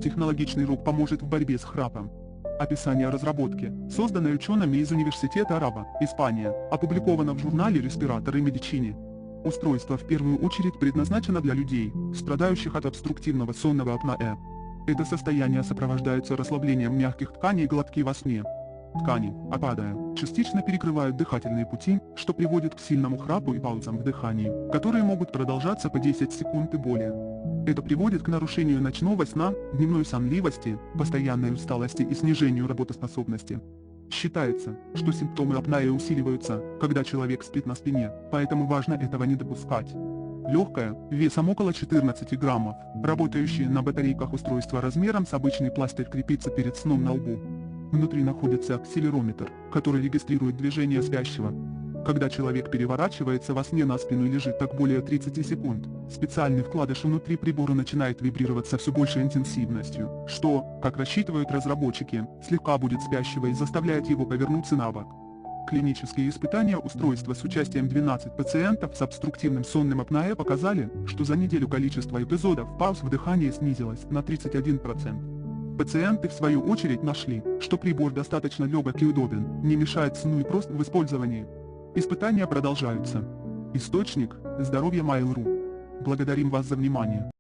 Технологичный рог поможет в борьбе с храпом. Описание разработки, созданное учеными из Университета Араба, Испания, опубликовано в журнале «Респираторы Медичини». Устройство в первую очередь предназначено для людей, страдающих от обструктивного сонного апноэ. Это состояние сопровождается расслаблением мягких тканей глотки во сне. Ткани, опадая, частично перекрывают дыхательные пути, что приводит к сильному храпу и паузам в дыхании, которые могут продолжаться по 10 секунд и более. Это приводит к нарушению ночного сна, дневной сонливости, постоянной усталости и снижению работоспособности. Считается, что симптомы апноэ усиливаются, когда человек спит на спине, поэтому важно этого не допускать. Легкое, весом около 14 граммов, работающее на батарейках устройство размером с обычный пластырь крепится перед сном на лбу. Внутри находится акселерометр, который регистрирует движение спящего. Когда человек переворачивается во сне на спину и лежит так более 30 секунд, специальный вкладыш внутри прибора начинает вибрировать со все большей интенсивностью, что, как рассчитывают разработчики, слегка будет спящего и заставляет его повернуться на бок. Клинические испытания устройства с участием 12 пациентов с обструктивным сонным апноэ показали, что за неделю количество эпизодов пауз в дыхании снизилось на 31%. Пациенты в свою очередь нашли, что прибор достаточно легок и удобен, не мешает сну и прост в использовании. Испытания продолжаются. Источник – Здоровье Mail.ru. Благодарим вас за внимание.